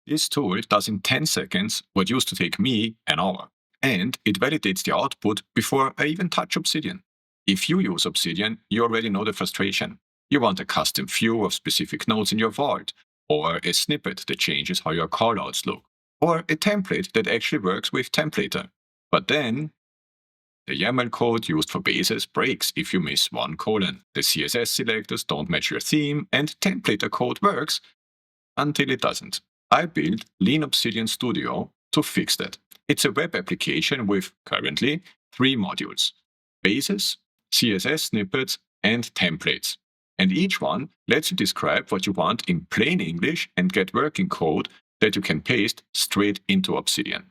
This tool does in 10 seconds what used to take me an hour. And it validates the output before I even touch Obsidian. If you use Obsidian, you already know the frustration. You want a custom view of specific nodes in your vault, or a snippet that changes how your callouts look, or a template that actually works with Templater. But then, the YAML code used for bases breaks if you miss one colon. The CSS selectors don't match your theme, and Templater code works until it doesn't. I built Lean Obsidian Studio to fix that. It's a web application with, currently, 3 modules: bases, CSS snippets, and templates. And each one lets you describe what you want in plain English and get working code that you can paste straight into Obsidian.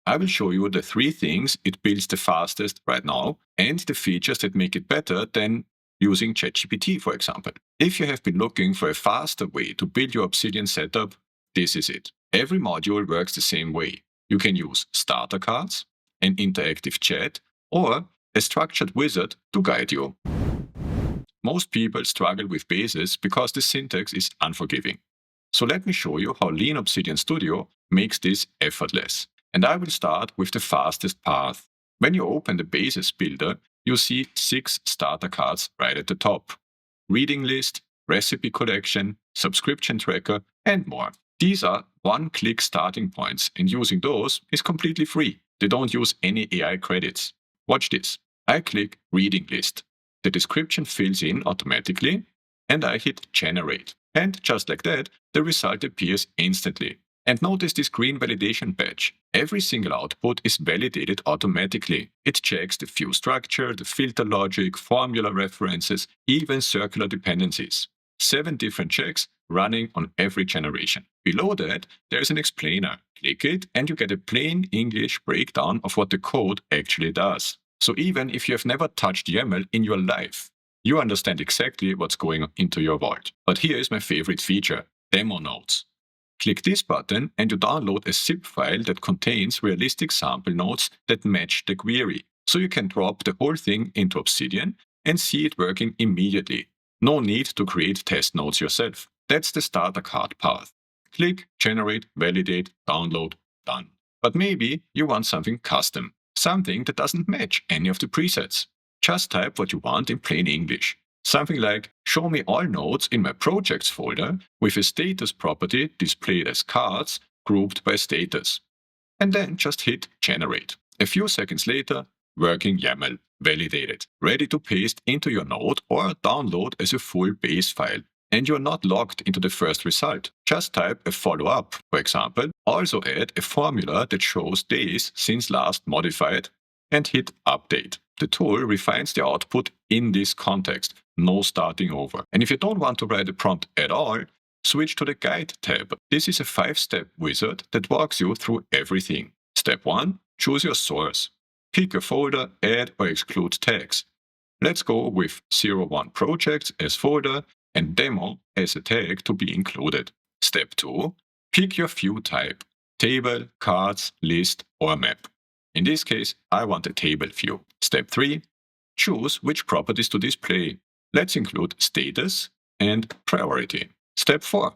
I will show you the 3 things it builds the fastest right now and the features that make it better than using ChatGPT, for example. If you have been looking for a faster way to build your Obsidian setup, this is it. Every module works the same way. You can use starter cards, an interactive chat, or a structured wizard to guide you. Most people struggle with bases because the syntax is unforgiving. So let me show you how Lean Obsidian Studio makes this effortless. And I will start with the fastest path. When you open the Bases Builder, you see 6 starter cards right at the top: reading list, recipe collection, subscription tracker, and more. These are one-click starting points, and using those is completely free. They don't use any AI credits. Watch this. I click reading list. The description fills in automatically, and I hit generate. And just like that, the result appears instantly. And notice this green validation badge. Every single output is validated automatically. It checks the view structure, the filter logic, formula references, even circular dependencies. 7 different checks running on every generation. Below that, there's an explainer. Click it and you get a plain English breakdown of what the code actually does. So even if you have never touched YAML in your life, you understand exactly what's going into your vault. But here is my favorite feature: demo nodes. Click this button and you download a zip file that contains realistic sample nodes that match the query. So you can drop the whole thing into Obsidian and see it working immediately. No need to create test nodes yourself. That's the starter card path. Click, generate, validate, download, done. But maybe you want something custom, something that doesn't match any of the presets. Just type what you want in plain English. Something like, show me all nodes in my projects folder with a status property displayed as cards grouped by status. And then just hit generate. A few seconds later, working YAML, validated, ready to paste into your node or download as a full base file. And you're not locked into the first result. Just type a follow-up, for example. Also add a formula that shows days since last modified and hit update. The tool refines the output in this context, no starting over. And if you don't want to write a prompt at all, switch to the Guide tab. This is a 5-step wizard that walks you through everything. Step 1, choose your source. Pick a folder, add or exclude tags. Let's go with 01 projects as folder and demo as a tag to be included. Step 2, pick your view type: table, cards, list, or map. In this case, I want a table view. Step 3, choose which properties to display. Let's include status and priority. Step 4,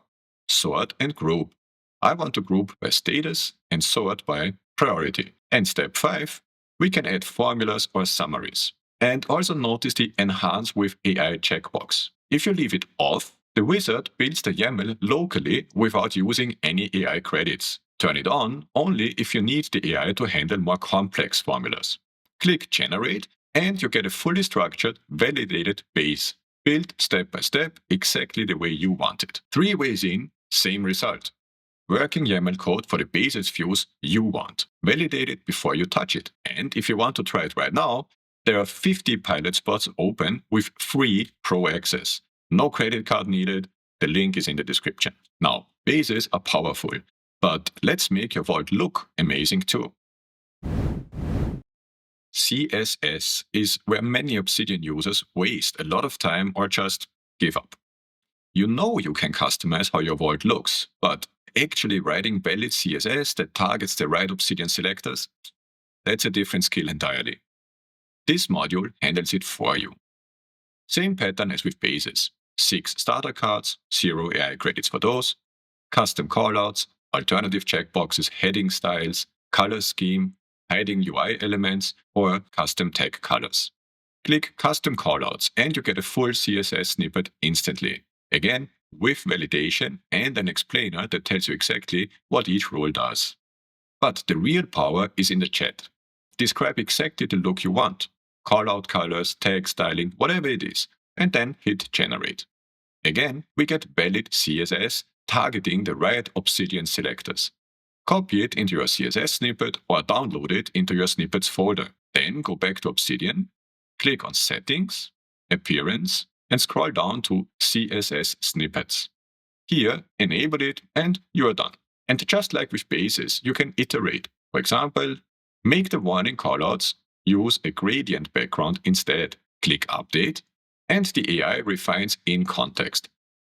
sort and group. I want to group by status and sort by priority. And step 5, we can add formulas or summaries. And also notice the Enhance with AI checkbox. If you leave it off, the wizard builds the YAML locally without using any AI credits. Turn it on only if you need the AI to handle more complex formulas. Click Generate and you get a fully structured, validated base, built step by step exactly the way you want it. 3 ways in, same result. Working YAML code for the bases views you want. Validate it before you touch it. And if you want to try it right now, there are 50 pilot spots open with free pro access. No credit card needed. The link is in the description. Now, bases are powerful, but let's make your vault look amazing too. CSS is where many Obsidian users waste a lot of time or just give up. You know you can customize how your vault looks, but actually writing valid CSS that targets the right Obsidian selectors, that's a different skill entirely. This module handles it for you. Same pattern as with bases: 6 starter cards, 0 AI credits for those, custom callouts, alternative checkboxes, heading styles, color scheme, hiding UI elements, or custom tag colors. Click Custom Callouts and you get a full CSS snippet instantly. Again, with validation and an explainer that tells you exactly what each rule does. But the real power is in the chat. Describe exactly the look you want. Callout colors, tag styling, whatever it is, and then hit Generate. Again, we get valid CSS targeting the right Obsidian selectors. Copy it into your CSS snippet or download it into your snippets folder. Then go back to Obsidian, click on Settings, Appearance, and scroll down to CSS Snippets. Here, enable it and you are done. And just like with bases, you can iterate. For example, make the warning callouts use a gradient background instead. Click Update, and the AI refines in context.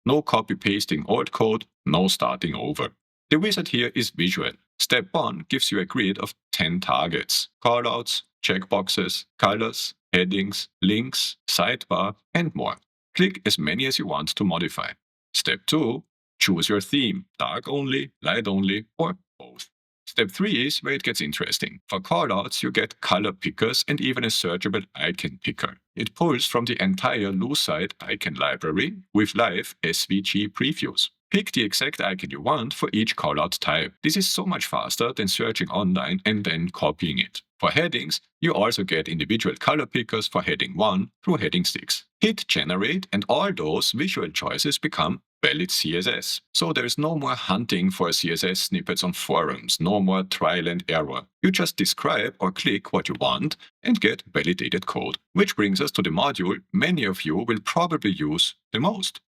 No copy-pasting old code, no starting over. The wizard here is visual. Step 1 gives you a grid of 10 targets: callouts, checkboxes, colors, headings, links, sidebar, and more. Click as many as you want to modify. Step 2, choose your theme, dark only, light only, or both. Step 3 is where it gets interesting. For callouts, you get color pickers and even a searchable icon picker. It pulls from the entire Lucite icon library with live SVG previews. Pick the exact icon you want for each callout type. This is so much faster than searching online and then copying it. For headings, you also get individual color pickers for heading 1 through heading 6. Hit Generate and all those visual choices become valid CSS. So there's no more hunting for CSS snippets on forums, no more trial and error. You just describe or click what you want and get validated code. Which brings us to the module many of you will probably use the most.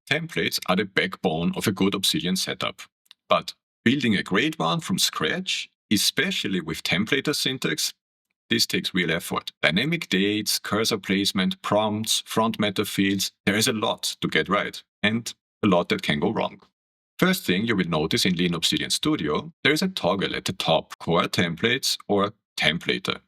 Templates are the backbone of a good Obsidian setup. But building a great one from scratch, especially with templater syntax, this takes real effort. Dynamic dates, cursor placement, prompts, front matter fields, there is a lot to get right, and a lot that can go wrong. First thing you will notice in Lean Obsidian Studio, there is a toggle at the top, Core Templates or Templater.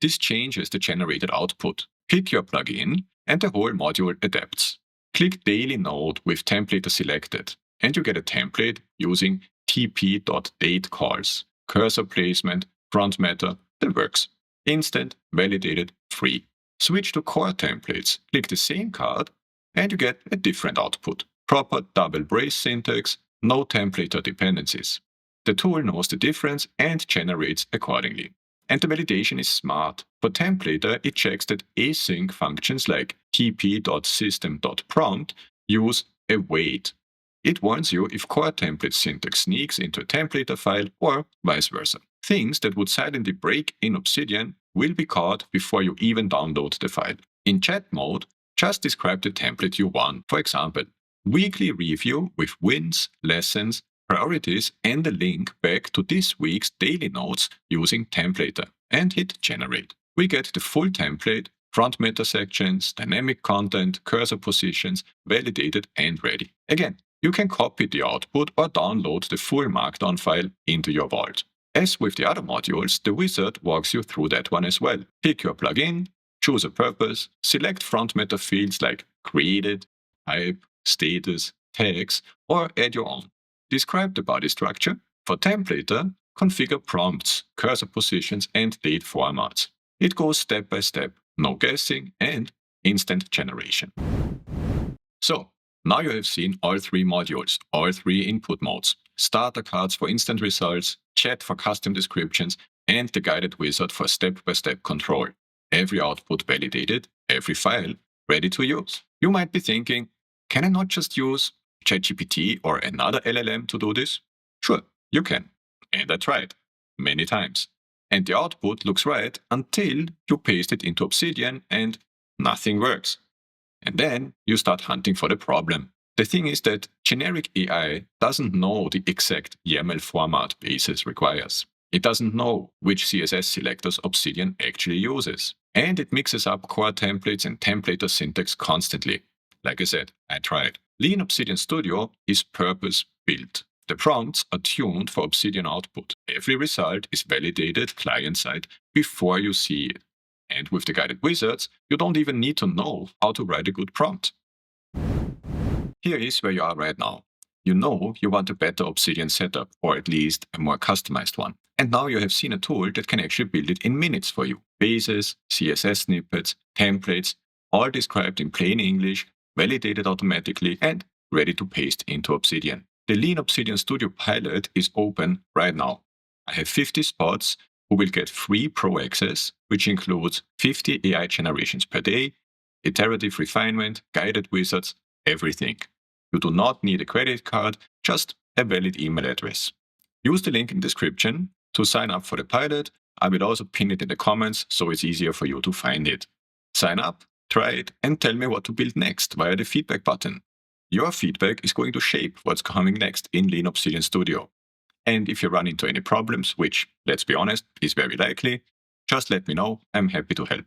This changes the generated output. Pick your plugin, and the whole module adapts. Click Daily Node with Templater selected, and you get a template using tp.date calls, cursor placement, front matter, that works. Instant, validated, free. Switch to Core Templates, click the same card, and you get a different output. Proper double brace syntax, no templater dependencies. The tool knows the difference and generates accordingly. And the validation is smart. For templater, it checks that async functions like tp.system.prompt use await. It warns you if core template syntax sneaks into a templater file or vice versa. Things that would silently break in Obsidian will be caught before you even download the file. In chat mode, just describe the template you want. For example, weekly review with wins, lessons, priorities, and a link back to this week's daily notes using Templater, and hit Generate. We get the full template, front matter sections, dynamic content, cursor positions, validated and ready. Again, you can copy the output or download the full Markdown file into your vault. As with the other modules, the wizard walks you through that one as well. Pick your plugin, choose a purpose, select front matter fields like created, type, status, tags, or add your own. Describe the body structure. For Templater, configure prompts, cursor positions, and date formats. It goes step by step, no guessing, and instant generation. So, now you have seen all three modules, all three input modes, starter cards for instant results, chat for custom descriptions, and the guided wizard for step-by-step control. Every output validated, every file ready to use. You might be thinking, can I not just use ChatGPT or another LLM to do this? Sure, you can. And I tried many times. And the output looks right until you paste it into Obsidian and nothing works. And then you start hunting for the problem. The thing is that generic AI doesn't know the exact YAML format basis requires. It doesn't know which CSS selectors Obsidian actually uses. And it mixes up core templates and templater syntax constantly. Like I said, I tried. Lean Obsidian Studio is purpose-built. The prompts are tuned for Obsidian output. Every result is validated client-side before you see it. And with the guided wizards, you don't even need to know how to write a good prompt. Here is where you are right now. You know you want a better Obsidian setup, or at least a more customized one. And now you have seen a tool that can actually build it in minutes for you. Bases, CSS snippets, templates, all described in plain English, validated automatically, and ready to paste into Obsidian. The Lean Obsidian Studio pilot is open right now. I have 50 spots who will get free pro access, which includes 50 AI generations per day, iterative refinement, guided wizards, everything. You do not need a credit card, just a valid email address. Use the link in the description to sign up for the pilot. I will also pin it in the comments so it's easier for you to find it. Sign up, try it, and tell me what to build next via the feedback button. Your feedback is going to shape what's coming next in Lean Obsidian Studio. And if you run into any problems, which, let's be honest, is very likely, just let me know. I'm happy to help.